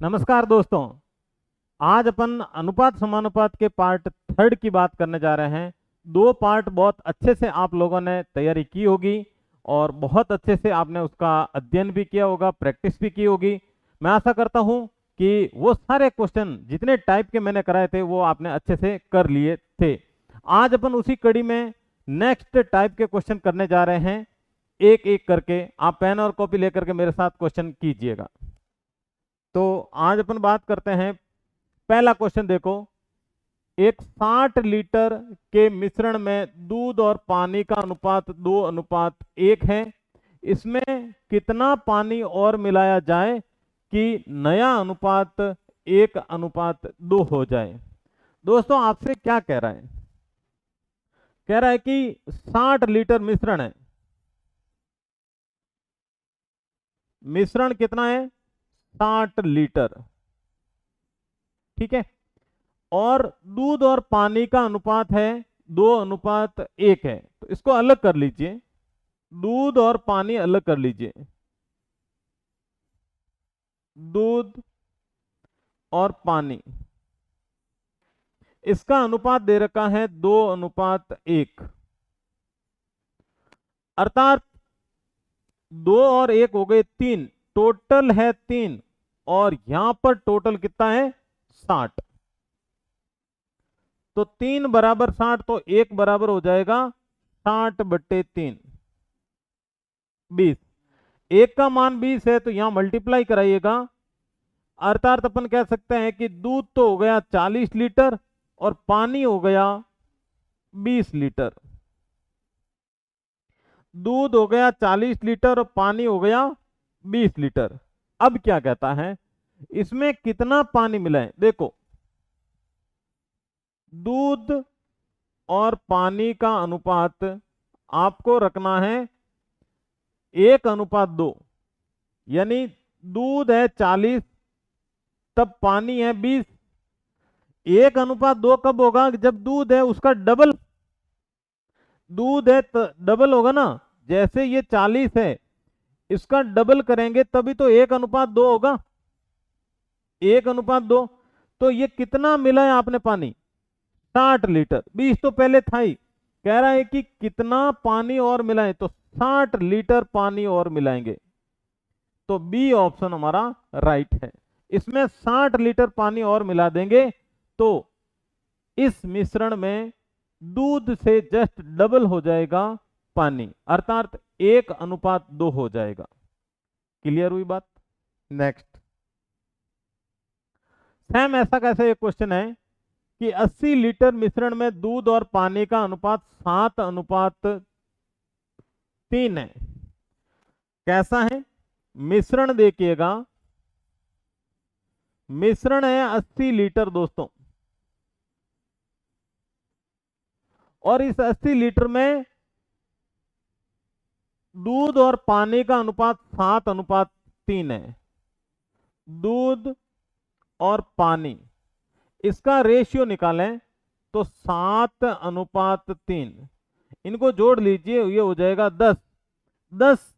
नमस्कार दोस्तों। आज अपन अनुपात समानुपात के पार्ट थर्ड की बात करने जा रहे हैं। दो पार्ट बहुत अच्छे से आप लोगों ने तैयारी की होगी और बहुत अच्छे से आपने उसका अध्ययन भी किया होगा, प्रैक्टिस भी की होगी। मैं आशा करता हूं कि वो सारे क्वेश्चन जितने टाइप के मैंने कराए थे वो आपने अच्छे से कर लिए थे। आज अपन उसी कड़ी में नेक्स्ट टाइप के क्वेश्चन करने जा रहे हैं। एक एक करके आप पेन और कॉपी लेकर के मेरे साथ क्वेश्चन कीजिएगा। तो आज अपन बात करते हैं। पहला क्वेश्चन देखो। एक 60 लीटर के मिश्रण में दूध और पानी का अनुपात 2:1 है। इसमें कितना पानी और मिलाया जाए कि नया अनुपात 1:2 हो जाए। दोस्तों आपसे क्या कह रहा है? कह रहा है कि 60 लीटर मिश्रण है। मिश्रण कितना है? 60 लीटर। ठीक है। और दूध और पानी का अनुपात है 2:1 है। तो इसको अलग कर लीजिए। दूध और पानी अलग कर लीजिए। दूध और पानी, इसका अनुपात दे रखा है 2:1। अर्थात 2 और 1 हो गए 3, टोटल है 3। और यहां पर टोटल कितना है? 60। तो 3 बराबर 60, तो 1 बराबर हो जाएगा 60/3, 20। 1 का मान 20 है तो यहां मल्टीप्लाई कराइएगा। अर्थात अपन कह सकते हैं कि दूध तो हो गया 40 लीटर और पानी हो गया 20 लीटर। दूध हो गया 40 लीटर और पानी हो गया 20 लीटर। अब क्या कहता है, इसमें कितना पानी मिलाएं? देखो, दूध और पानी का अनुपात आपको रखना है 1:2। यानी दूध है 40, तब पानी है 20। 1:2 कब होगा? जब दूध है उसका डबल। दूध है तो डबल होगा ना। जैसे ये 40 है, इसका डबल करेंगे तभी तो 1:2 होगा। 1:2। तो ये कितना मिला है आपने पानी? 60 लीटर। 20 तो पहले था ही। कह रहा है कि कितना पानी और मिलाएं, तो 60 लीटर पानी और मिलाएंगे। तो बी ऑप्शन हमारा राइट है। इसमें 60 लीटर पानी और मिला देंगे तो इस मिश्रण में दूध से जस्ट डबल हो जाएगा पानी, अर्थात 1:2 हो जाएगा। क्लियर हुई बात? नेक्स्ट। सेम ऐसा कैसे एक क्वेश्चन है कि 80 लीटर मिश्रण में दूध और पानी का अनुपात 7:3 है। कैसा है? मिश्रण देखिएगा। मिश्रण है 80 लीटर दोस्तों, और इस 80 लीटर में दूध और पानी का अनुपात 7:3 है। दूध और पानी, इसका रेशियो निकालें तो 7:3। इनको जोड़ लीजिए, ये हो जाएगा 10। 10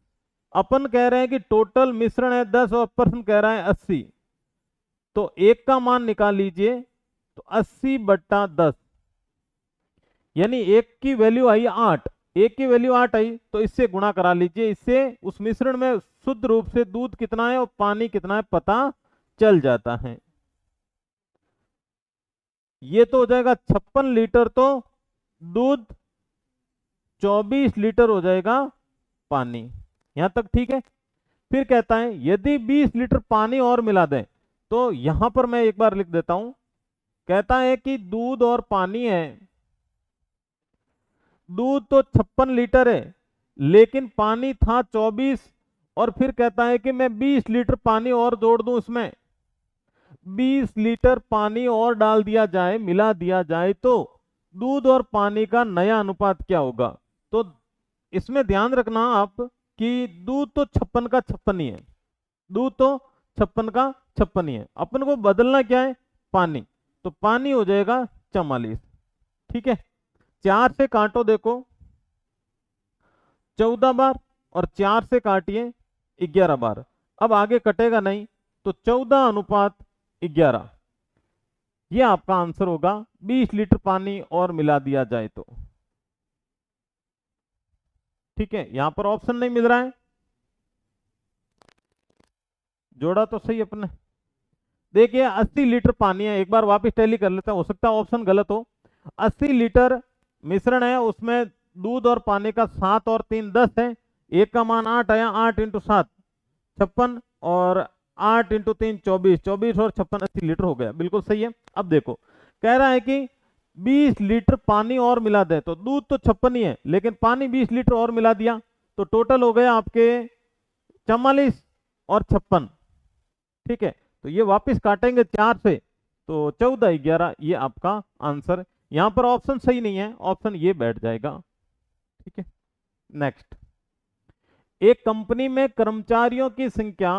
अपन कह रहे हैं कि टोटल मिश्रण है 10 और पर्सन कह रहा है 80। तो 1 का मान निकाल लीजिए, तो 80/10, यानी 1 की वैल्यू आई 8। 1 की वैल्यू 8 आई तो इससे गुणा करा लीजिए। इससे उस मिश्रण में शुद्ध रूप से दूध कितना है और पानी कितना है पता चल जाता है। ये तो हो जाएगा 56 लीटर तो दूध, 24 लीटर हो जाएगा पानी। यहां तक ठीक है। फिर कहता है यदि 20 लीटर पानी और मिला दें, तो यहां पर मैं एक बार लिख देता हूं। कहता है कि दूध और पानी है। दूध तो 56 लीटर है, लेकिन पानी था 24। और फिर कहता है कि मैं 20 लीटर पानी और जोड़ दूं इसमें। 20 लीटर पानी और डाल दिया जाए, मिला दिया जाए, तो दूध और पानी का नया अनुपात क्या होगा? तो इसमें ध्यान रखना आप कि दूध तो 56 का 56 ही है। दूध तो 56 का 56 ही है। अपन को बदलना क्या है? पानी। तो पानी हो जाएगा 44। ठीक है। 4 से काटो, देखो 14 बार, और 4 से काटिए 11 बार। अब आगे कटेगा नहीं, तो 14:11 ये आपका आंसर होगा। 20 लीटर पानी और मिला दिया जाए तो। ठीक है, यहां पर ऑप्शन नहीं मिल रहा है, जोड़ा तो सही अपने। देखिए 80 लीटर पानी है, एक बार वापस टैली कर लेते हैं, हो सकता है ऑप्शन गलत हो। 80 लीटर मिश्रण है, उसमें दूध और पानी का 7 और 3 10 है, एक का मान 8 आया, 8 इंटू 7 56, और 8 इंटू 3 24, 24 और 56 80 लीटर हो गया, बिल्कुल सही है। अब देखो कह रहा है कि 20 लीटर पानी और मिला दे, तो दूध तो 56 ही है, लेकिन पानी 20 लीटर और मिला दिया, तो टोटल हो गया आपके 44 और 56। ठीक है, तो ये वापस काटेंगे 4 से, तो 14:11 ये आपका आंसर। यहां पर ऑप्शन सही नहीं है, ऑप्शन ये बैठ जाएगा। ठीक है, नेक्स्ट। एक कंपनी में कर्मचारियों की संख्या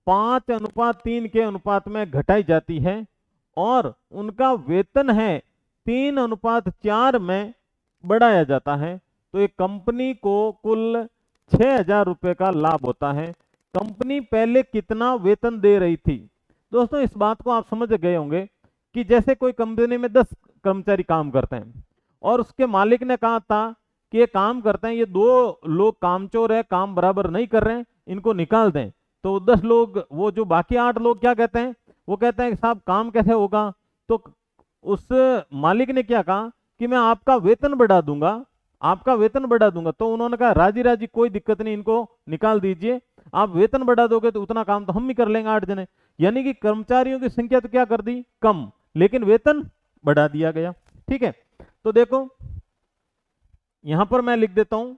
5:3 के अनुपात में घटाई जाती है और उनका वेतन है 3:4 में बढ़ाया जाता है, तो एक कंपनी को कुल 6,000 रुपए का लाभ होता है। कंपनी पहले कितना वेतन दे रही थी? दोस्तों इस बात को आप समझ गए होंगे कि जैसे कोई कंपनी में 10 कर्मचारी काम करते हैं और उसके मालिक ने कहा था कि ये काम करते हैं, ये 2 लोग कामचोर है, काम बराबर नहीं कर रहे हैं, इनको निकाल दें। तो 10 लोग, वो जो बाकी 8 लोग क्या कहते हैं, वो कहते हैं कि साहब काम कैसे होगा? तो उस मालिक ने क्या कहा कि मैं आपका वेतन बढ़ा दूंगा, आपका वेतन बढ़ा दूंगा। तो उन्होंने कहा राजी राजी, कोई दिक्कत नहीं, इनको निकाल दीजिए, आप वेतन बढ़ा दोगे तो उतना काम तो हम ही कर लेंगे 8 जने। यानी कि कर्मचारियों की संख्या तो क्या कर दी, कम, लेकिन वेतन बढ़ा दिया गया। ठीक है, तो देखो यहां पर मैं लिख देता हूं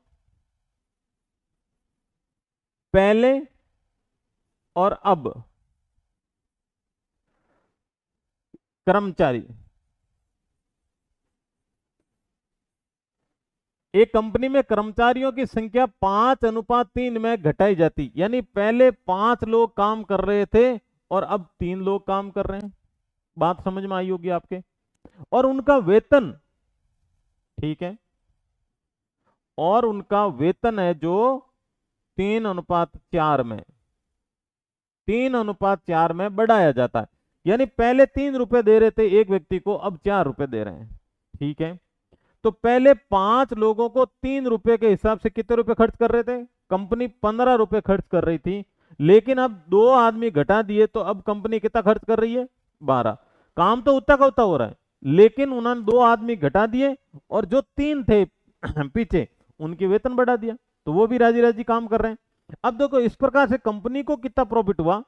पहले और अब कर्मचारी। एक कंपनी में कर्मचारियों की संख्या 5:3 में घटाई जाती, यानी पहले 5 लोग काम कर रहे थे और अब 3 लोग काम कर रहे हैं। बात समझ में आई होगी आपके। और उनका वेतन, ठीक है, और उनका वेतन है जो 3:4 में, 3:4 में बढ़ाया जाता है। यानी पहले 3 रुपए दे रहे थे एक व्यक्ति को, अब 4 रुपए दे रहे हैं। ठीक है, तो पहले 5 लोगों को 3 रुपए के हिसाब से कितने रुपए खर्च कर रहे थे? कंपनी 15 रुपए खर्च कर रही थी, लेकिन अब 2 आदमी घटा दिए तो अब कंपनी कितना खर्च कर रही है? 12। काम तो उतना का उतना हो रहा है, लेकिन उन्होंने 2 आदमी घटा दिए और जो 3 थे पीछे उनके वेतन बढ़ा दिया, तो वो भी राजी राजी काम कर रहे हैं। अब देखो इस प्रकार से कंपनी को कितना प्रॉफिट हुआ?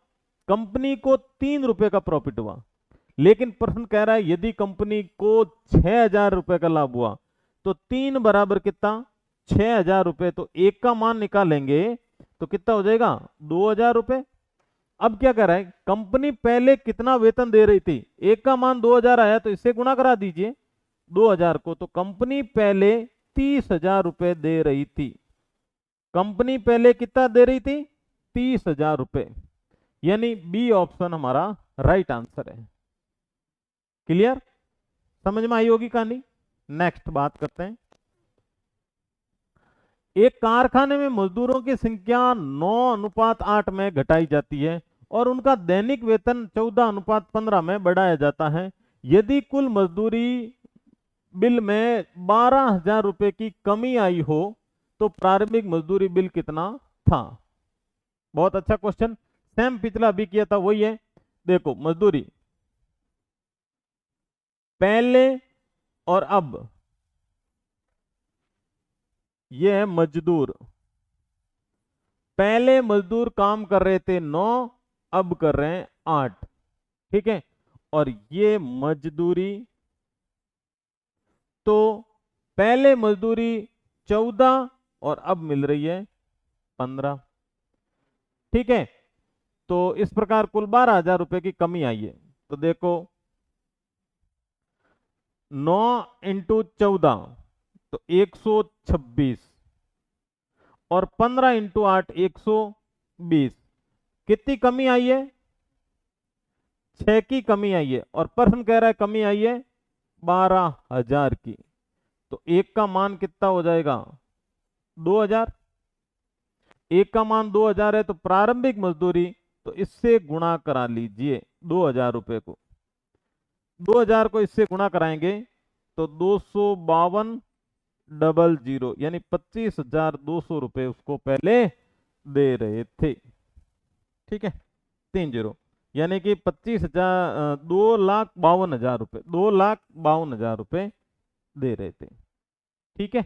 कंपनी को 3 रुपए का प्रॉफिट हुआ, लेकिन प्रश्न कह रहा है यदि कंपनी को 6,000 रुपए का लाभ हुआ, तो 3 बराबर कितना? 6,000 रुपए। तो एक का मान निकालेंगे तो कितना हो जाएगा? 2,000 रुपए। अब क्या कर रहा है, कंपनी पहले कितना वेतन दे रही थी? एक का मान 2,000 आया, तो इससे गुणा करा दीजिए 2,000 को। तो कंपनी पहले 30,000 रुपए दे रही थी। कंपनी पहले कितना दे रही थी? 30,000 रुपए। यानी बी ऑप्शन हमारा राइट आंसर है। क्लियर? समझ में आई होगी कहानी। नेक्स्ट बात करते हैं। एक कारखाने में मजदूरों की संख्या 9:8 में घटाई जाती है और उनका दैनिक वेतन 14:15 में बढ़ाया जाता है। यदि कुल मजदूरी बिल में 12,000 रुपए की कमी आई हो तो प्रारंभिक मजदूरी बिल कितना था? बहुत अच्छा क्वेश्चन, सेम पिछला भी किया था, वही है। देखो मजदूरी पहले और अब, ये है मजदूर। पहले मजदूर काम कर रहे थे 9, अब कर रहे हैं 8। ठीक है, और ये मजदूरी, तो पहले मजदूरी 14 और अब मिल रही है 15। ठीक है, तो इस प्रकार कुल 12,000 रुपए की कमी आई है। तो देखो 9 इंटू 14 तो 126 और 15 इंटू 8 120। कितनी कमी आई है? 6 की कमी आई है, और प्रश्न कह रहा है कमी आई है 12,000 की। तो एक का मान कितना हो जाएगा? 2,000। एक का मान 2,000 है, तो प्रारंभिक मजदूरी तो इससे गुणा करा लीजिए 2000 रुपये को। 2000 को इससे गुणा कराएंगे तो 252,000 यानी 25,200 रुपये उसको पहले दे रहे थे। ठीक है, 30 यानी कि 25,000 2,52,000 रुपये, 2,52,000 रुपये दे रहे थे। ठीक है,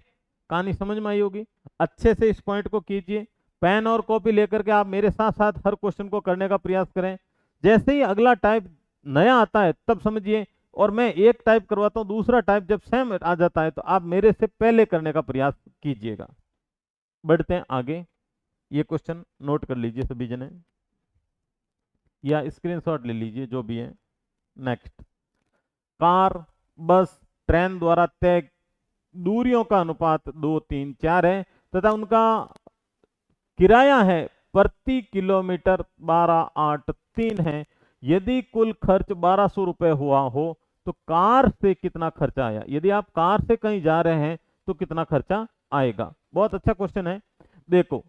कहानी समझ में आई होगी। अच्छे से इस पॉइंट को कीजिए, पेन और कॉपी लेकर के आप मेरे साथ साथ हर क्वेश्चन को करने का प्रयास करें। जैसे ही अगला टाइप नया आता है तब समझिए, और मैं एक टाइप करवाता हूं, दूसरा टाइप जब सेम आ जाता है तो आप मेरे से पहले करने का प्रयास कीजिएगा। बढ़ते हैं आगे, ये क्वेश्चन नोट कर लीजिए सभी जने या स्क्रीनशॉट ले लीजिए जो भी है। नेक्स्ट, कार, बस, ट्रेन द्वारा तय दूरियों का अनुपात 2, 3, 4 है तथा उनका किराया है प्रति किलोमीटर 12,8,3 है। यदि कुल खर्च 1,200 रुपए हुआ हो तो कार से कितना खर्चा आया। यदि आप कार से कहीं जा रहे हैं तो कितना खर्चा आएगा। बहुत अच्छा क्वेश्चन है। देखो,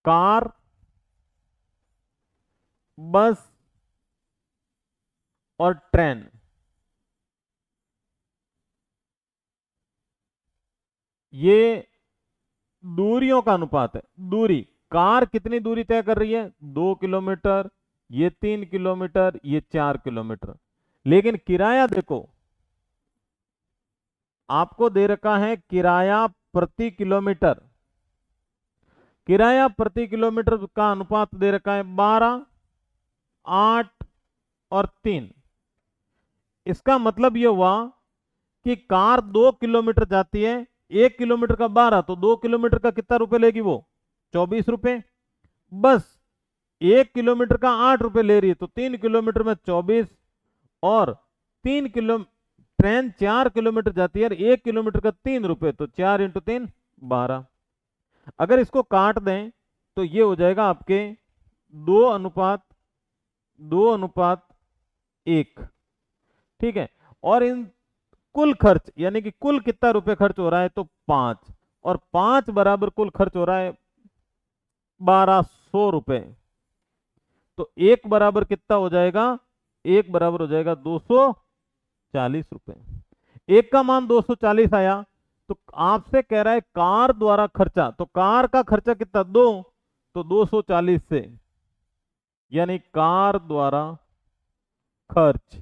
कार, बस और ट्रेन, ये दूरियों का अनुपात है। दूरी, कार कितनी दूरी तय कर रही है, 2 किलोमीटर, ये 3 किलोमीटर, ये 4 किलोमीटर। लेकिन किराया देखो, आपको दे रखा है किराया प्रति किलोमीटर। किराया प्रति किलोमीटर का अनुपात दे रखा है 12, 8 और 3। इसका मतलब यह हुआ कि कार 2 किलोमीटर जाती है, 1 किलोमीटर का 12, तो 2 किलोमीटर का कितना रुपए लेगी वो, 24 रुपए। बस 1 किलोमीटर का 8 रुपए ले रही है तो 3 किलोमीटर में 24, और 3 किलो ट्रेन 4 किलोमीटर जाती है और 1 किलोमीटर का 3 रुपए, तो 4 इंटू 3 12। अगर इसको काट दें तो ये हो जाएगा आपके 2:1। ठीक है, और इन कुल खर्च यानी कि कुल कितना रुपए खर्च हो रहा है तो 5, और 5 बराबर कुल खर्च हो रहा है 1,200 रुपए। तो एक बराबर कितना हो जाएगा, एक बराबर हो जाएगा 240 रुपए। एक का मान 240 आया तो आपसे कह रहा है कार द्वारा खर्चा, तो कार का खर्चा कितना 2, तो 240 से, यानी कार द्वारा खर्च,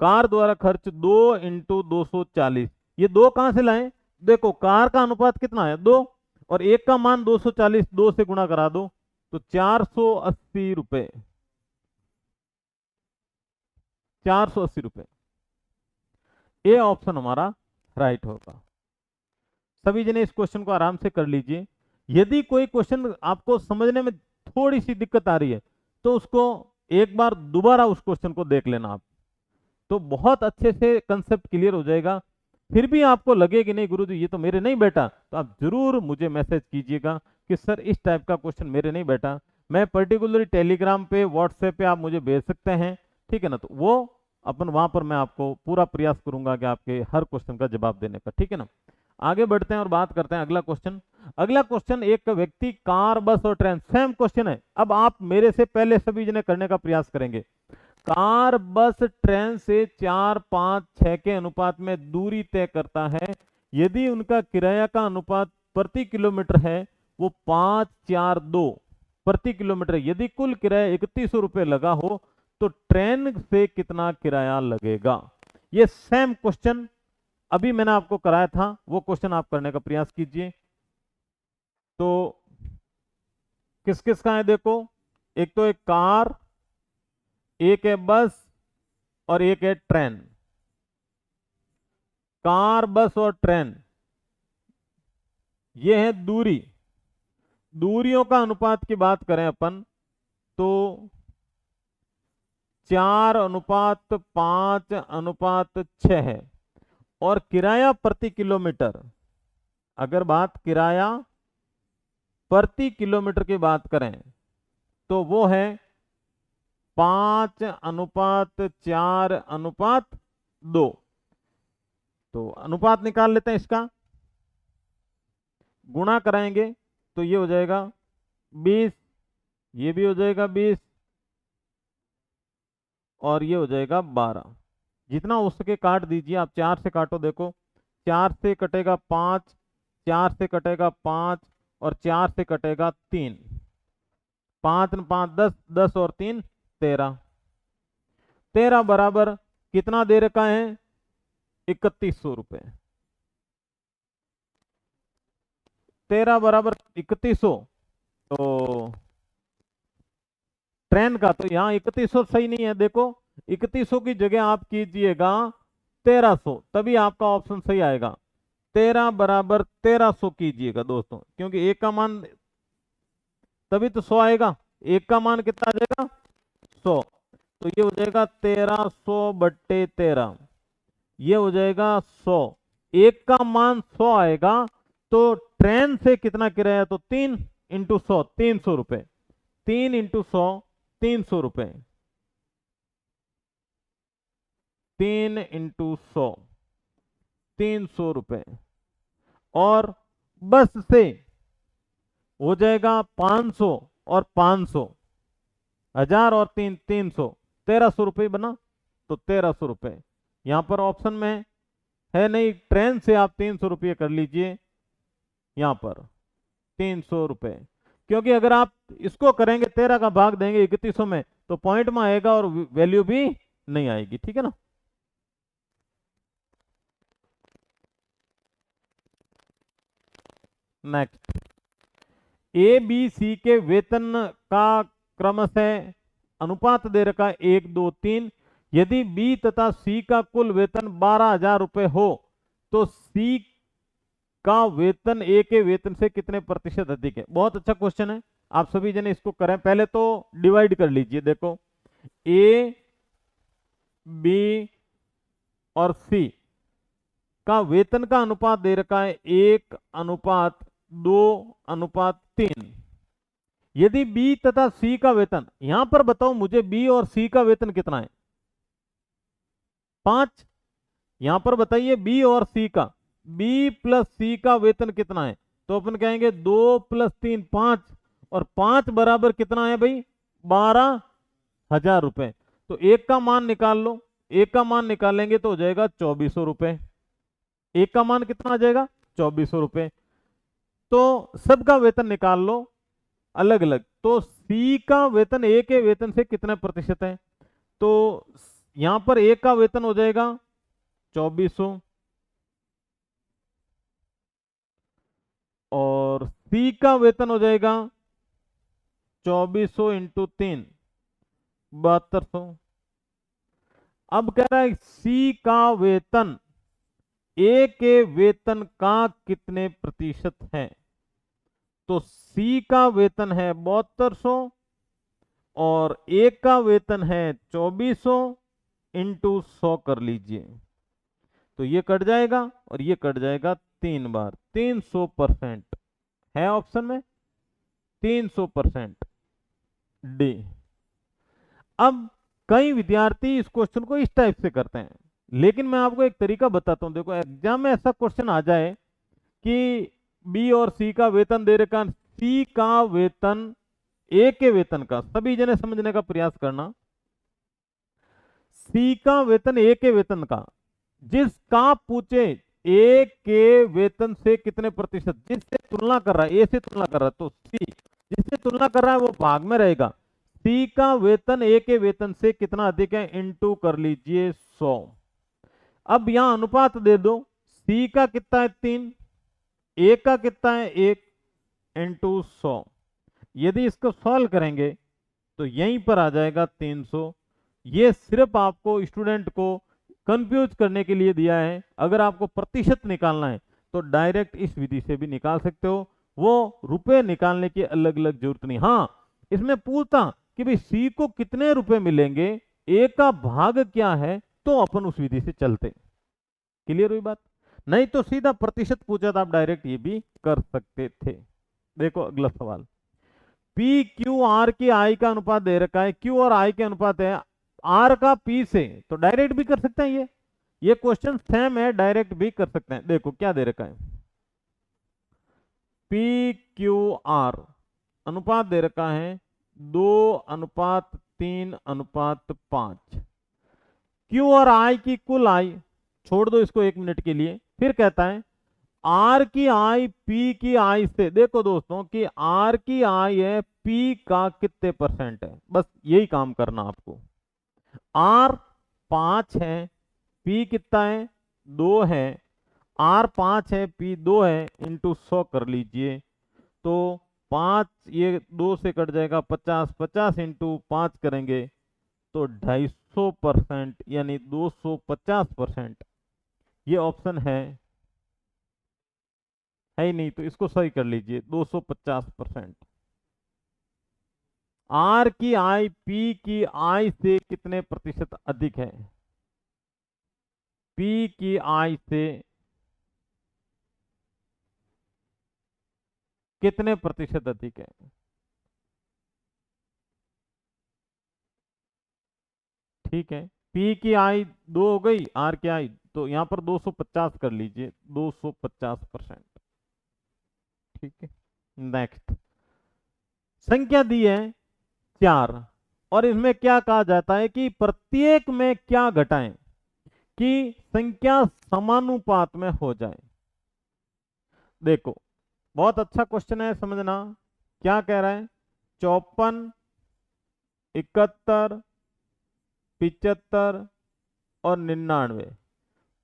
कार द्वारा खर्च 2 इंटू 240। ये 2 कहां से लाए, देखो कार का अनुपात कितना है 2, और एक का मान 240, 2 से गुणा करा दो तो 480 रुपए, 480 रुपए। ए ऑप्शन हमारा राइट होगा। सभी जने इस क्वेश्चन को आराम से कर लीजिए। यदि कोई क्वेश्चन आपको समझने में थोड़ी सी दिक्कत आ रही है तो उसको एक बार दोबारा उस क्वेश्चन को देख लेना आप, तो बहुत अच्छे से कंसेप्ट क्लियर हो जाएगा। फिर भी आपको लगे कि नहीं गुरुजी ये तो मेरे नहीं बैठा, तो आप जरूर मुझे मैसेज कीजिएगा कि सर इस टाइप का क्वेश्चन मेरे नहीं बैठा। मैं पर्टिकुलरली टेलीग्राम पे, व्हाट्सएप पे आप मुझे भेज सकते हैं, ठीक है ना, तो वो अपन वहां पर मैं आपको पूरा प्रयास करूंगा कि आपके हर क्वेश्चन का जवाब देने का, ठीक है ना। आगे बढ़ते हैं और बात करते हैं अगला क्वेश्चन। अगला क्वेश्चन, एक व्यक्ति कार, बस और ट्रेन, सेम क्वेश्चन है। अब आप मेरे से पहले सभी जने करने का प्रयास करेंगे। कार, बस, ट्रेन से 4, 5, 6 के अनुपात में दूरी तय करता है। यदि उनका किराया का अनुपात प्रति किलोमीटर है वो 5, 4, 2 प्रति किलोमीटर। यदि कुल किराया 3100 रुपये लगा हो तो ट्रेन से कितना किराया लगेगा। ये सेम क्वेश्चन अभी मैंने आपको कराया था, वो क्वेश्चन आप करने का प्रयास कीजिए। तो किस किस का है देखो, एक तो एक कार, एक है बस और एक है ट्रेन। कार, बस और ट्रेन, ये है दूरी। दूरियों का अनुपात की बात करें अपन तो 4:5:6 है। और किराया प्रति किलोमीटर, अगर बात किराया प्रति किलोमीटर की बात करें तो वो है 5:4:2। तो अनुपात निकाल लेते हैं इसका। गुणा कराएंगे तो ये हो जाएगा 20, ये भी हो जाएगा 20 और ये हो जाएगा 12। जितना हो सके काट दीजिए आप। 4 से काटो, देखो 4 से कटेगा 5, 4 से कटेगा 5 और 4 से कटेगा 3। 5 न 5 10, 10 और 3 13। 13 बराबर कितना दे रखा है? 3100 रुपए। 13 बराबर 3100। तो ट्रेन का तो यहाँ 3100 सही नहीं है। देखो 3100 की जगह आप कीजिएगा 1300, तभी आपका ऑप्शन सही आएगा। 13 बराबर 1300 कीजिएगा दोस्तों, क्योंकि एक का मान तभी तो 100 आएगा। एक का मान कितना आ जाएगा? 100। तो ये हो जाएगा 1300/13, ये हो जाएगा 100। एक का मान 100 आएगा तो ट्रेन से कितना किराया? तो 3 × 100 300 रुपए। 3 × 100 300 रुपए। 3 × 100 300 रुपए। और बस से हो जाएगा 500 और 500, 1000 और 3 300, 1300 रुपये बना। तो 1300 रुपये यहां पर ऑप्शन में है नहीं। ट्रेन से आप 300 रुपये कर लीजिए यहां पर 300 रुपये, क्योंकि अगर आप इसको करेंगे 13 का भाग देंगे 3100 में तो पॉइंट में आएगा और वैल्यू भी नहीं आएगी। ठीक है ना। नेक्स्ट, ए बी सी के वेतन का क्रमशः अनुपात दे रखा है 1 2 3। यदि बी तथा सी का कुल वेतन 12,000 रुपए हो तो सी का वेतन ए के वेतन से कितने प्रतिशत अधिक है? बहुत अच्छा क्वेश्चन है, आप सभी जने इसको करें। पहले तो डिवाइड कर लीजिए। देखो ए बी और सी का वेतन का अनुपात दे रखा है 1:2:3। यदि बी तथा सी का वेतन, यहां पर बताओ मुझे बी और सी का वेतन कितना है? 5। यहां पर बताइए बी और सी का, बी प्लस सी का वेतन कितना है? तो अपन कहेंगे 2 + 3 5, और 5 बराबर कितना है भाई? 12,000 रुपए। तो एक का मान निकाल लो। एक का मान निकालेंगे तो हो जाएगा 2400 रुपए। एक का मान कितना आ जाएगा? 2400 रुपए। तो सबका वेतन निकाल लो अलग अलग। तो सी का वेतन ए के वेतन से कितने प्रतिशत है? तो यहां पर ए का वेतन हो जाएगा 2400 और सी का वेतन हो जाएगा 2400 × 3 7200। अब कह रहा है सी का वेतन ए के वेतन का कितने प्रतिशत है? तो सी का वेतन है 7200 और ए का वेतन है 2400 × 100 कर लीजिए। तो ये कट जाएगा और ये कट जाएगा 3 बार। 300% है ऑप्शन में, 300% डी। अब कई विद्यार्थी इस क्वेश्चन को इस टाइप से करते हैं, लेकिन मैं आपको एक तरीका बताता हूं। देखो एग्जाम में ऐसा क्वेश्चन आ जाए कि बी और सी का वेतन दे रखा, सी का वेतन ए के वेतन का, सभी जने समझने का प्रयास करना। सी का वेतन ए के वेतन का, जिसका पूछे ए के वेतन से कितने प्रतिशत, जिससे तुलना कर रहा है, ए से तुलना कर रहा है, तो सी जिससे तुलना कर रहा है वो भाग में रहेगा। सी का वेतन ए के वेतन से कितना अधिक है, इनटू कर लीजिए 100। अब यहां अनुपात दे दो, सी का कितना है 3, ए का कितना है 1, × 100। यदि इसको सॉल्व करेंगे तो यहीं पर आ जाएगा 300। ये सिर्फ आपको स्टूडेंट को कंफ्यूज करने के लिए दिया है। अगर आपको प्रतिशत निकालना है तो डायरेक्ट इस विधि से भी निकाल सकते हो, वो रुपए निकालने की अलग अलग जरूरत नहीं। हाँ, इसमें पूछता कि भाई सी को कितने रुपए मिलेंगे, ए का भाग क्या है, तो अपन उस विधि से चलते। क्लियर हुई बात? नहीं तो सीधा प्रतिशत पूछा था, आप डायरेक्ट ये भी कर सकते थे। देखो अगला सवाल, पी क्यू आर की आई का अनुपात दे रखा है। क्यू और आई के अनुपात है आर का पी से, तो डायरेक्ट भी कर सकते हैं। ये क्वेश्चन सेम है, डायरेक्ट भी कर सकते हैं। देखो क्या दे रखा है, PQR अनुपात दे रखा है 2:3:5। Q और I की कुल आई, छोड़ दो इसको 1 मिनट के लिए। फिर कहता है R की आई P की आई से, देखो दोस्तों कि R की आई है P का कितने परसेंट है, बस यही काम करना आपको। R 5 है, P कितना है 2 है, R 5 है P 2 है, इंटू 100 कर लीजिए। तो 5 ये 2 से कट जाएगा 50, 50 इंटू 5 करेंगे तो 250% यानी 250%। ये ऑप्शन है ही नहीं, तो इसको सही कर लीजिए 250%। आर की आई पी की आई से कितने प्रतिशत अधिक है? पी की आई से कितने प्रतिशत अधिक है? ठीक है, पी की आई 2 हो गई, आर की आई तो यहां पर 250 कर लीजिए, 250%। ठीक है, नेक्स्ट संख्या दी है 4 और इसमें क्या कहा जाता है कि प्रत्येक में क्या घटाएं कि संख्या समानुपात में हो जाए। देखो बहुत अच्छा क्वेश्चन है, समझना क्या कह रहा है। 54, 71, 75 और 99,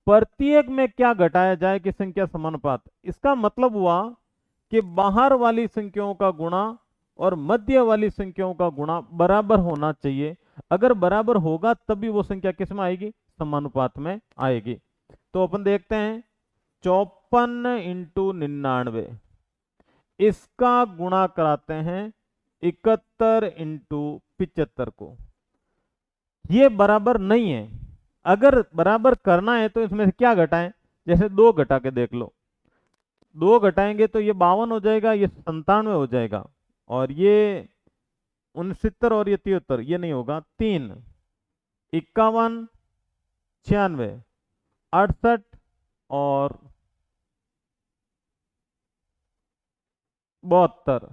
प्रत्येक में क्या घटाया जाए कि संख्या समानुपात। इसका मतलब हुआ कि बाहर वाली संख्याओं का गुणा और मध्य वाली संख्याओं का गुणा बराबर होना चाहिए। अगर बराबर होगा तभी वो संख्या किस में आएगी? समानुपात में आएगी। तो अपन देखते हैं 54 इंटू 99, इसका गुणा कराते हैं 71 इंटू 75 को। ये बराबर नहीं है। अगर बराबर करना है तो इसमें से क्या घटाएं? जैसे 2 घटा के देख लो, 2 घटाएंगे तो ये 52 हो जाएगा, ये 97 हो जाएगा, और ये 69 और ये 73, ये नहीं होगा। 3, 51, 96, 68 और 72।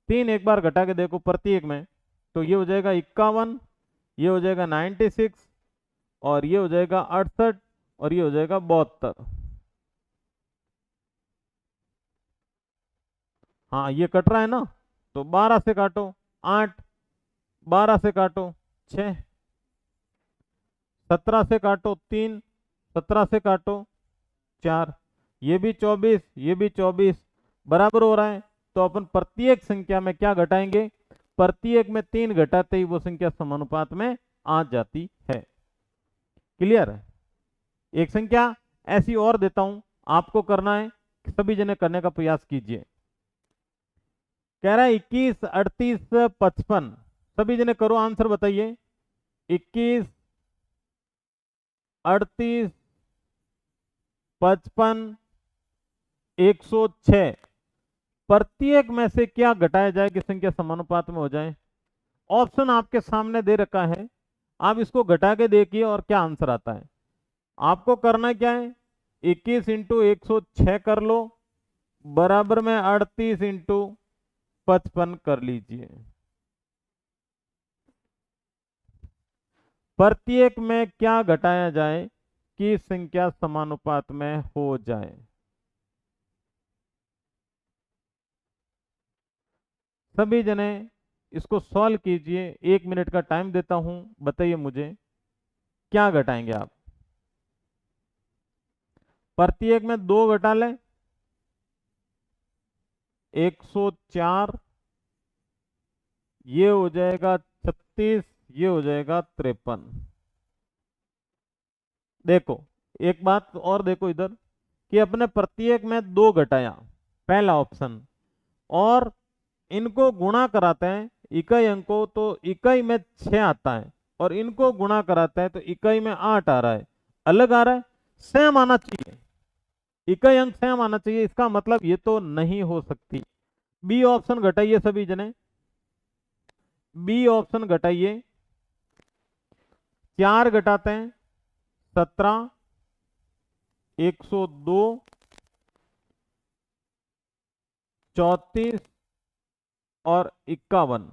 3 एक बार घटा के देखो प्रत्येक में, तो ये हो जाएगा 51, ये हो जाएगा 96 और ये हो जाएगा 68 और ये हो जाएगा 72। हाँ ये कट रहा है ना, तो 12 से काटो 8, 12 से काटो 6, 17 से काटो 3, 17 से काटो 4, ये भी 24, ये भी 24, बराबर हो रहा है। तो अपन प्रत्येक संख्या में क्या घटाएंगे? प्रत्येक में 3 घटाते ही वो संख्या समानुपात में आ जाती है। क्लियर है? एक संख्या ऐसी और देता हूं, आपको करना है, सभी जने करने का प्रयास कीजिए। कह रहा है 21, 38, 55, सभी जने करो, आंसर बताइए। 21, 38, 55, 106, प्रत्येक में से क्या घटाया जाए कि संख्या समानुपात में हो जाए? ऑप्शन आपके सामने दे रखा है, आप इसको घटा के देखिए और क्या आंसर आता है। आपको करना क्या है? 21 इंटू 106 कर लो, बराबर में 38 इंटू 55 कर लीजिए। प्रत्येक में क्या घटाया जाए कि संख्या समानुपात में हो जाए? सभी जने इसको सॉल्व कीजिए, 1 मिनट का टाइम देता हूं, बताइए मुझे क्या घटाएंगे आप। प्रत्येक में 2 घटा लें, 104, ये हो जाएगा 36, ये हो जाएगा 53। देखो एक बात और देखो इधर कि अपने प्रत्येक में 2 घटाया, पहला ऑप्शन, और इनको गुणा कराते हैं इकाई अंकों तो इकाई में 6 आता है, और इनको गुणा कराते हैं तो इकाई में 8 आ रहा है। अलग आ रहा है, सेम आना चाहिए, इकाई अंक सेम आना चाहिए। इसका मतलब ये तो नहीं हो सकती। बी ऑप्शन घटाइए सभी जने, बी ऑप्शन घटाइए। 4 घटाते हैं 17, 102, 34 और 51।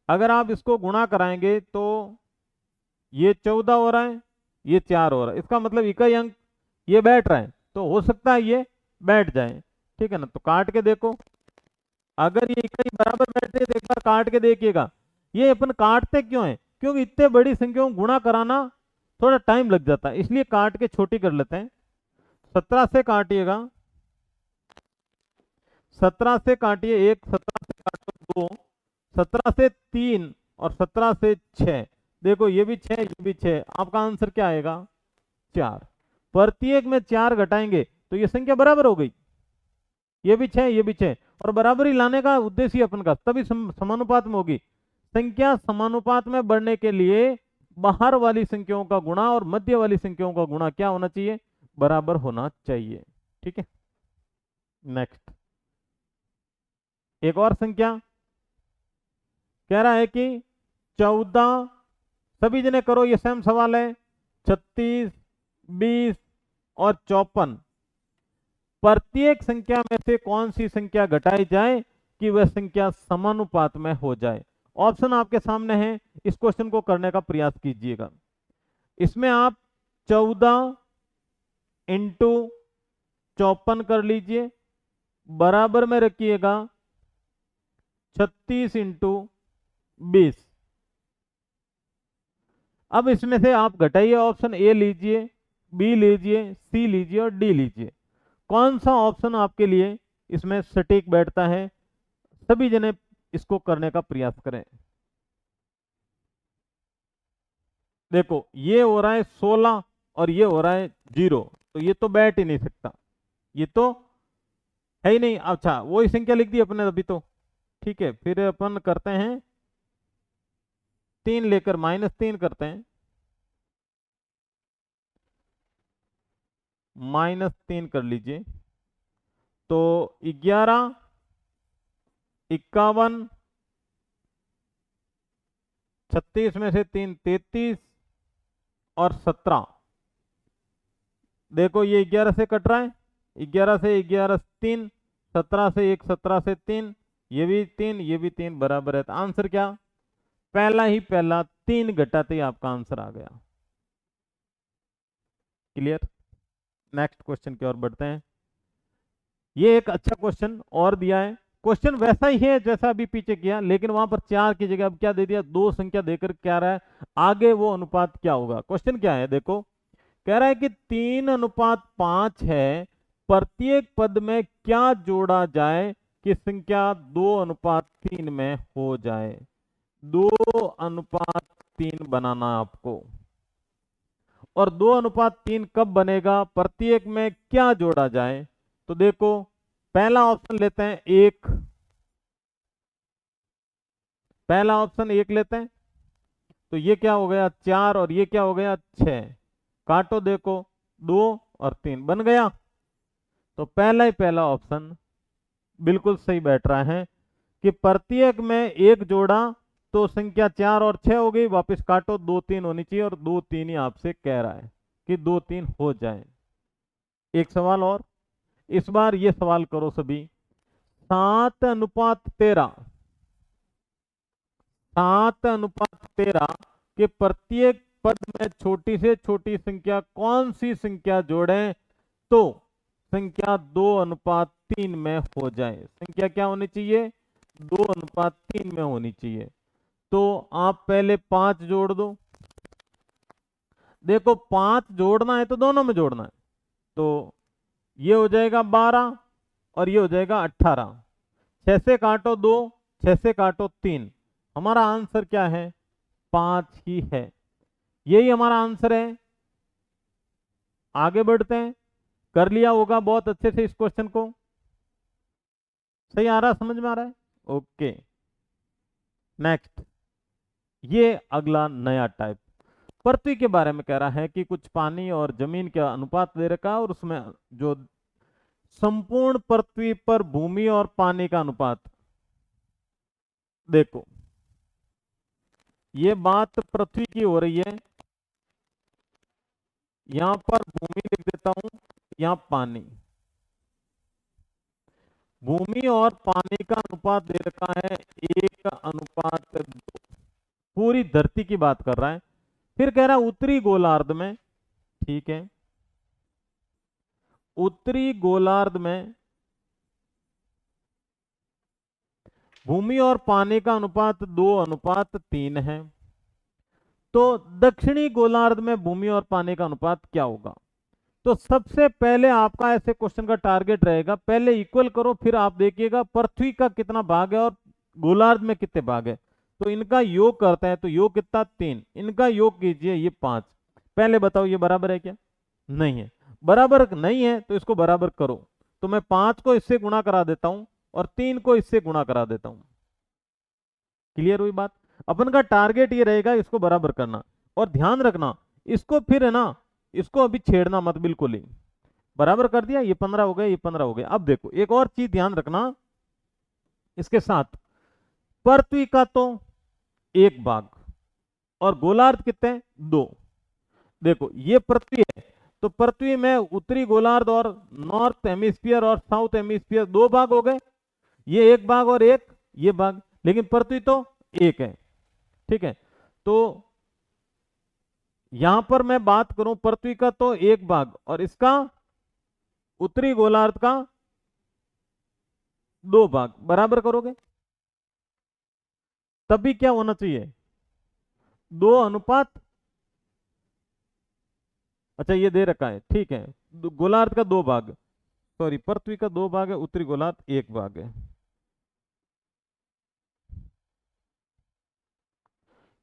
अगर आप इसको गुणा कराएंगे तो ये 14 हो रहा है, ये 4 हो रहा है। इसका मतलब इकाई अंक ये बैठ रहा है, तो हो सकता है ये बैठ जाए। ठीक है ना, तो काट के देखो। अगर ये इकाई बराबर बैठते हैं तो एक बार काट के देखिएगा। ये अपन काटते क्यों है? क्योंकि इतने बड़ी संख्याओं को गुणा कराना थोड़ा टाइम लग जाता है, इसलिए काट के छोटी कर लेते हैं। 17 से काटिएगा, 17 से काटिए 1, 17 से काटो 2, 17 से 3 और 17 से 6। देखो ये भी 6, ये भी 6। आपका आंसर क्या आएगा? 4। प्रत्येक में 4 घटाएंगे तो ये संख्या बराबर हो गई। ये भी 6, ये भी 6, और बराबरी लाने का उद्देश्य अपन का तभी समानुपात में होगी। संख्या समानुपात में बढ़ने के लिए बाहर वाली संख्याओं का गुणा और मध्य वाली संख्याओं का गुणा क्या होना चाहिए? बराबर होना चाहिए। ठीक है, नेक्स्ट एक और संख्या कह रहा है कि 14, सभी जने करो, ये सेम सवाल है। 36, 20 और 54, प्रत्येक संख्या में से कौन सी संख्या घटाई जाए कि वह संख्या समानुपात में हो जाए? ऑप्शन आपके सामने है, इस क्वेश्चन को करने का प्रयास कीजिएगा। इसमें आप 14 इंटू 54 कर लीजिए, बराबर में रखिएगा 36 इंटू 20। अब इसमें से आप घटाइए, ऑप्शन ए लीजिए, बी लीजिए, सी लीजिए और डी लीजिए। कौन सा ऑप्शन आपके लिए इसमें सटीक बैठता है? सभी जने इसको करने का प्रयास करें। देखो ये हो रहा है 16 और ये हो रहा है 0, तो ये तो बैठ ही नहीं सकता, ये तो है ही नहीं। अच्छा वही संख्या लिख दी अपने अभी तो। ठीक है, फिर अपन करते हैं 3 लेकर -3 करते हैं, -3 कर लीजिए। तो 11, 51, 36 में से 3 33 और 17। देखो ये 11 से कट रहा है, 11 से 11 3, 17 से 1, 17 से 3, ये भी 3, ये भी 3, बराबर है। तो आंसर क्या? पहला ही पहला 3 घटाते ही आपका आंसर आ गया। क्लियर? नेक्स्ट क्वेश्चन की ओर बढ़ते हैं। ये एक अच्छा क्वेश्चन और दिया है। क्वेश्चन वैसा ही है जैसा अभी पीछे किया, लेकिन वहां पर 4 की जगह अब क्या दे दिया? 2 संख्या देकर क्या रहा है आगे, वो अनुपात क्या होगा? क्वेश्चन क्या है देखो, कह रहा है कि 3:5 है, प्रत्येक पद में क्या जोड़ा जाए कि संख्या 2:3 में हो जाए? 2:3 बनाना आपको, और 2:3 कब बनेगा? प्रत्येक में क्या जोड़ा जाए? तो देखो पहला ऑप्शन लेते हैं 1, पहला ऑप्शन 1 लेते हैं, तो ये क्या हो गया? 4, और ये क्या हो गया? 6। काटो, देखो 2 और 3 बन गया। तो पहला ही पहला ऑप्शन बिल्कुल सही बैठ रहा है कि प्रत्येक में एक जोड़ा तो संख्या 4 और 6 हो गई। वापस काटो, 2 3 होनी चाहिए, और 2 3 ही आपसे कह रहा है कि 2 3 हो जाए। एक सवाल और, इस बार ये सवाल करो सभी। 7:13, 7:13 के प्रत्येक पद में छोटी से छोटी संख्या कौन सी संख्या जोड़ें तो संख्या 2:3 में हो जाए? संख्या क्या होनी चाहिए? 2:3 में होनी चाहिए। तो आप पहले 5 जोड़ दो। देखो 5 जोड़ना है तो दोनों में जोड़ना है, तो ये हो जाएगा 12 और ये हो जाएगा 18। 6 से काटो 2, 6 से काटो 3, हमारा आंसर क्या है? 5 ही है। यही हमारा आंसर है। आगे बढ़ते हैं। कर लिया होगा बहुत अच्छे से इस क्वेश्चन को। सही आ रहा, समझ में आ रहा है? ओके, नेक्स्ट ये अगला नया टाइप पृथ्वी के बारे में कह रहा है कि कुछ पानी और जमीन का अनुपात दे रखा है, और उसमें जो संपूर्ण पृथ्वी पर भूमि और पानी का अनुपात। देखो ये बात पृथ्वी की हो रही है, यहां पर भूमि लिख देता हूं, यहां पानी। भूमि और पानी का अनुपात दे रखा है 1:2, पूरी धरती की बात कर रहा है। फिर कह रहा है उत्तरी गोलार्ध में, ठीक है, उत्तरी गोलार्ध में भूमि और पानी का अनुपात 2:3 है। तो दक्षिणी गोलार्ध में भूमि और पानी का अनुपात क्या होगा? तो सबसे पहले आपका ऐसे क्वेश्चन का टारगेट रहेगा, पहले इक्वल करो, फिर आप देखिएगा पृथ्वी का कितना भाग है और गोलार्ध में कितने भाग है। तो इनका योग करते हैं, तो योग कितना 3, इनका योग कीजिए ये 5। पहले बताओ ये बराबर है क्या? नहीं है। बराबर नहीं है तो इसको बराबर करो। तो मैं 5 को इससे गुणा करा देता हूं और 3 को इससे गुणा करा देता हूं। क्लियर हुई बात? अपन का टारगेट ये रहेगा इसको बराबर करना। और ध्यान रखना, इसको फिर है ना, इसको अभी छेड़ना मत बिल्कुल ही। बराबर कर दिया, ये 15 हो गए, ये 15 हो गए। अब देखो एक और चीज ध्यान रखना इसके साथ, पृथ्वी का तो 1 भाग और गोलार्ध कितने? 2। देखो ये पृथ्वी है, तो पृथ्वी में उत्तरी गोलार्ध और नॉर्थ हेमिस्फीयर और साउथ हेमिस्फीयर 2 भाग हो गए। ये 1 भाग और एक ये भाग, लेकिन पृथ्वी तो एक है। ठीक है, तो यहां पर मैं बात करूं पृथ्वी का तो 1 भाग और इसका उत्तरी गोलार्ध का 2 भाग, बराबर करोगे तभी क्या होना चाहिए? 2:, अच्छा ये दे रखा है, ठीक है, गोलार्ध का 2 भाग, सॉरी पृथ्वी का 2 भाग है, उत्तरी गोलार्ध 1 भाग है।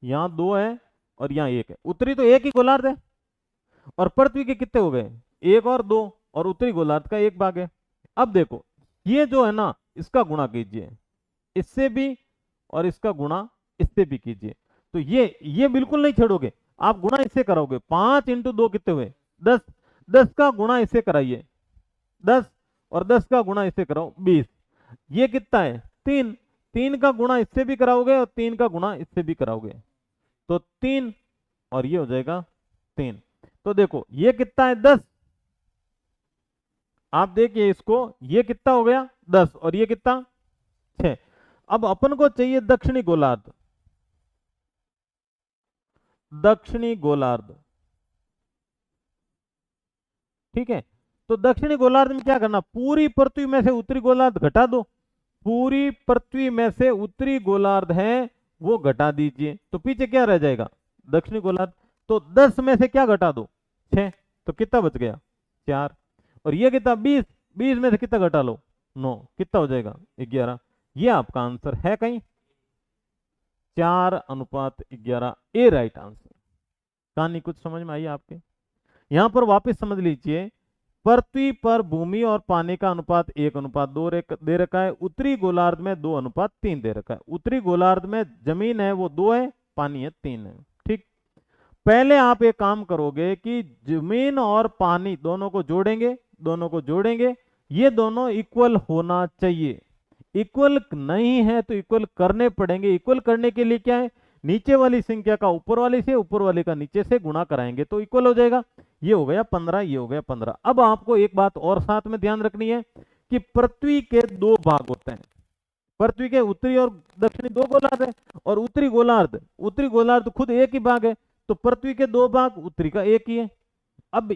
यहां 2 है और यहां 1 है। उत्तरी तो एक ही गोलार्ध है और पृथ्वी के कितने हो गए? 1 और 2, और उत्तरी गोलार्ध का 1 भाग है। अब देखो ये जो है ना, इसका गुणा कीजिए इससे भी और इसका गुणा इससे भी कीजिए। तो ये बिल्कुल नहीं छेड़ोगे, आप गुणा इससे कराओगे। 5 × 2 कितने हुए? 10। 10 का गुणा इससे कराइए 10, और 10 का गुणा इससे कराओ 20। ये कितना है? 3। 3 का गुणा इससे भी कराओगे और 3 का गुणा इससे भी कराओगे तो 3, और ये हो जाएगा 3। तो देखो ये कितना है? 10। आप देखिए इसको, ये कितना हो गया? 10, और ये कितना? 6। अब अपन को चाहिए दक्षिणी गोलार्ध। दक्षिणी गोलार्ध, ठीक है, तो दक्षिणी गोलार्ध में क्या करना? पूरी पृथ्वी में से उत्तरी गोलार्ध घटा दो। पूरी पृथ्वी में से उत्तरी गोलार्ध है वो घटा दीजिए, तो पीछे क्या रह जाएगा? दक्षिणी गोलार्ध। तो 10 में से क्या घटा दो? 6। तो कितना बच गया? 4। और ये कितना? 20। 20 में से कितना घटा लो? 9। कितना हो जाएगा? 11। ये आपका आंसर है कहीं? 4:11, ए राइट आंसर। कहानी कुछ समझ में आई आपके? यहां पर वापस समझ लीजिए, पृथ्वी पर भूमि और पानी का अनुपात 1:2 दे रखा है। उत्तरी गोलार्ध में 2:3 दे रखा है। उत्तरी गोलार्ध में जमीन है वो 2 है, पानी है 3 है। ठीक, पहले आप एक काम करोगे कि जमीन और पानी दोनों को जोड़ेंगे, दोनों को जोड़ेंगे, ये दोनों इक्वल होना चाहिए। इक्वल नहीं है तो इक्वल करने पड़ेंगे। इक्वल करने के लिए क्या है? नीचे वाली संख्या का ऊपर वाली से, ऊपर वाले का नीचे से गुणा कराएंगे तो इक्वल हो जाएगा। ये हो गया 15, ये हो गया 15। अब आपको एक बात और साथ में ध्यान रखनी है कि पृथ्वी के 2 भाग होते हैं। पृथ्वी के उत्तरी और दक्षिणी 2 गोलार्ध है, और उत्तरी गोलार्ध खुद एक ही भाग है। तो पृथ्वी के 2 भाग, उत्तरी का एक ही है। अब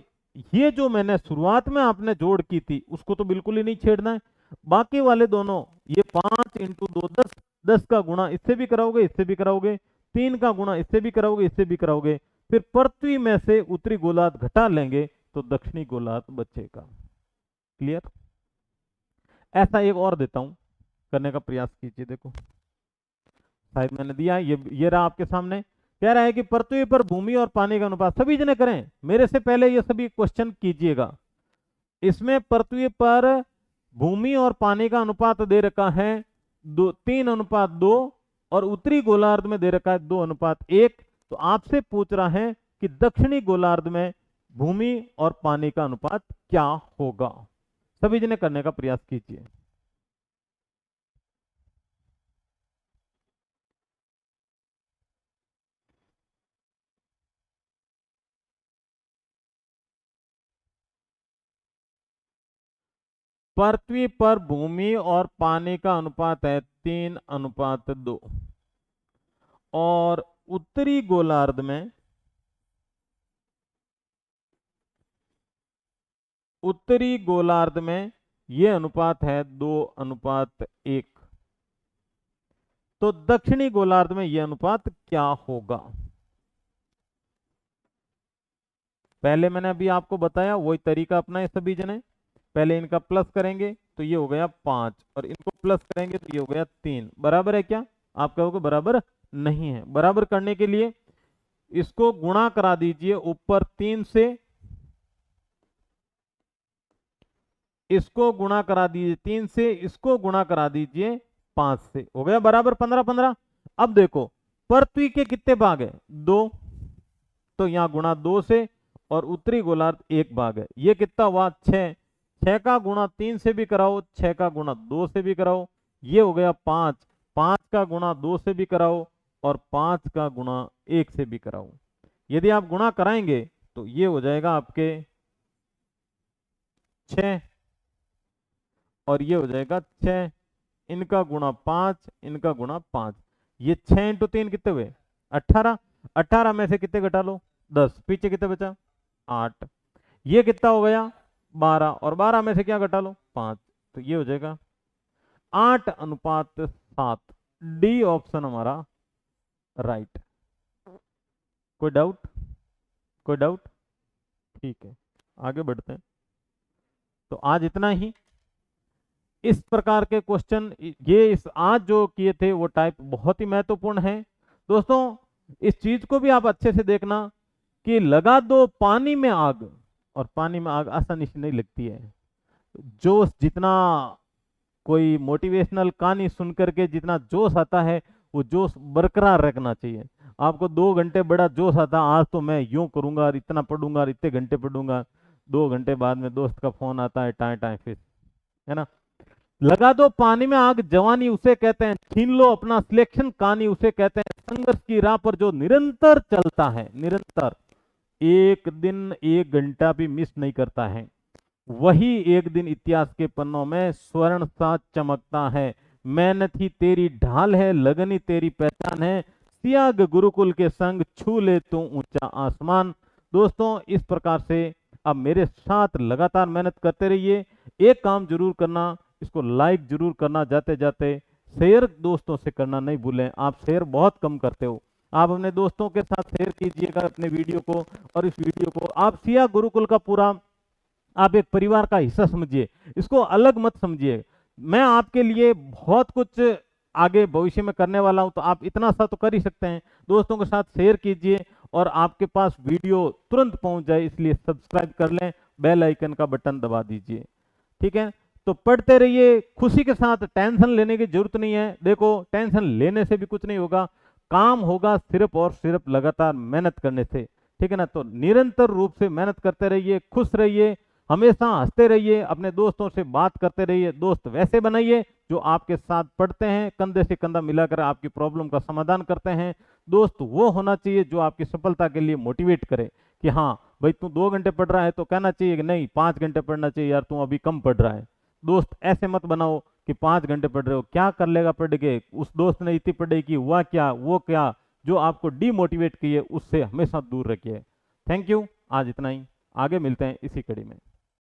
ये जो मैंने शुरुआत में आपने जोड़ की थी उसको तो बिल्कुल ही नहीं छेड़ना है। बाकी वाले दोनों, ये 5 × 2 10, 10 का गुणा इससे भी कराओगे, इससे भी कराओगे, 3 का गुणा इससे भी कराओगे, इससे भी कराओगे, फिर पृथ्वी में से उत्तरी गोलार्ध घटा लेंगे तो दक्षिणी गोलार्ध बचेगा। क्लियर? ऐसा एक और देता हूं, करने का प्रयास कीजिए। देखो शायद मैंने दिया है, ये रहा आपके सामने। कह रहा है कि पृथ्वी पर भूमि और पानी का अनुपात, सभी जने करें मेरे से पहले ये सभी क्वेश्चन कीजिएगा। इसमें पृथ्वी पर भूमि और पानी का अनुपात दे रखा है 3:2, और उत्तरी गोलार्ध में दे रखा है 2:1। तो आपसे पूछ रहा है कि दक्षिणी गोलार्ध में भूमि और पानी का अनुपात क्या होगा? सभी जने करने का प्रयास कीजिए। पृथ्वी पर भूमि और पानी का अनुपात है 3:2 और उत्तरी गोलार्ध में यह अनुपात है 2:1। तो दक्षिणी गोलार्ध में यह अनुपात क्या होगा? पहले मैंने अभी आपको बताया, वही तरीका अपनाए सभी जने। पहले इनका प्लस करेंगे तो ये हो गया 5 और इनको प्लस करेंगे तो ये हो गया 3। बराबर है क्या? आप कहोगे बराबर नहीं है। बराबर करने के लिए इसको गुणा करा दीजिए ऊपर 3 से, इसको गुणा करा दीजिए 3 से, इसको गुणा करा दीजिए 5 से, हो गया बराबर 15-15। अब देखो पृथ्वी के कितने भाग है? 2, तो यहां गुणा 2 से, और उत्तरी गोलार्ध 1 भाग है, ये कितना हुआ? 6। 6 का गुणा 3 से भी कराओ, 6 का गुणा 2 से भी कराओ, ये हो गया 5। 5 का गुणा 2 से भी कराओ और 5 का गुणा 1 से भी कराओ। यदि आप गुणा कराएंगे तो ये हो जाएगा आपके 6 और ये हो जाएगा 6। इनका गुणा 5, इनका गुणा 5, ये 6 × 3 कितने हुए? 18। 18 में से कितने घटा लो? 10। पीछे कितने बचा? 8। ये कितना हो गया? 12। और 12 में से क्या घटा लो? 5। तो ये हो जाएगा 8:7। डी ऑप्शन हमारा राइट। कोई डाउट? कोई डाउट? ठीक है, आगे बढ़ते हैं। तो आज इतना ही। इस प्रकार के क्वेश्चन ये इस आज जो किए थे वो टाइप बहुत ही महत्वपूर्ण है दोस्तों। इस चीज को भी आप अच्छे से देखना कि लगा दो पानी में आग, और पानी में आग आसानी से नहीं लगती है। जोश, जितना कोई मोटिवेशनल कहानी सुन करके जितना जोश आता है, वो जोश बरकरार रखना चाहिए। आपको 2 घंटे बड़ा जोश आता, आज तो मैं यूं करूंगा और इतना पढ़ूंगा और इतने घंटे पढ़ूंगा, 2 घंटे बाद में दोस्त का फोन आता है, टाइम टाइम फिर, है ना। लगा दो पानी में आग जवानी उसे कहते हैं, छीन लो अपना सिलेक्शन कहानी उसे कहते हैं, संघर्ष की राह पर जो निरंतर चलता है, निरंतर एक दिन 1 घंटा भी मिस नहीं करता है, वही एक दिन इतिहास के पन्नों में स्वर्ण सा चमकता है। मेहनत ही तेरी ढाल है, लगन ही तेरी पहचान है, सियाग गुरुकुल के संग छू ले तू ऊंचा आसमान। दोस्तों इस प्रकार से अब मेरे साथ लगातार मेहनत करते रहिए। एक काम जरूर करना, इसको लाइक जरूर करना, जाते जाते शेयर दोस्तों से करना नहीं भूलें। आप शेयर बहुत कम करते हो, आप अपने दोस्तों के साथ शेयर कीजिएगा अपने वीडियो को, और इस वीडियो को आप सिया गुरुकुल का पूरा आप एक परिवार का हिस्सा समझिए, इसको अलग मत समझिए। मैं आपके लिए बहुत कुछ आगे भविष्य में करने वाला हूं, तो आप इतना सा तो कर ही सकते हैं, दोस्तों के साथ शेयर कीजिए और आपके पास वीडियो तुरंत पहुंच जाए, इसलिए सब्सक्राइब कर लें, बेल आइकन का बटन दबा दीजिए। ठीक है, तो पढ़ते रहिए खुशी के साथ, टेंशन लेने की जरूरत नहीं है। देखो टेंशन लेने से भी कुछ नहीं होगा, काम होगा सिर्फ और सिर्फ लगातार मेहनत करने से। ठीक है ना, तो निरंतर रूप से मेहनत करते रहिए, खुश रहिए, हमेशा हंसते रहिए, अपने दोस्तों से बात करते रहिए, दोस्त वैसे बनाइए जो आपके साथ पढ़ते हैं, कंधे से कंधा मिलाकर आपकी प्रॉब्लम का समाधान करते हैं। दोस्त वो होना चाहिए जो आपकी सफलता के लिए मोटिवेट करे कि हाँ भाई तू 2 घंटे पढ़ रहा है तो कहना चाहिए कि नहीं 5 घंटे पढ़ना चाहिए यार, तू अभी कम पढ़ रहा है। दोस्त ऐसे मत बनाओ कि 5 घंटे पढ़ रहे हो, क्या कर लेगा पढ़ के, उस दोस्त ने इतनी पढ़ाई की, हुआ क्या, वो क्या, जो आपको डीमोटिवेट किए उससे हमेशा दूर रखिए। थैंक यू, आज इतना ही, आगे मिलते हैं इसी कड़ी में।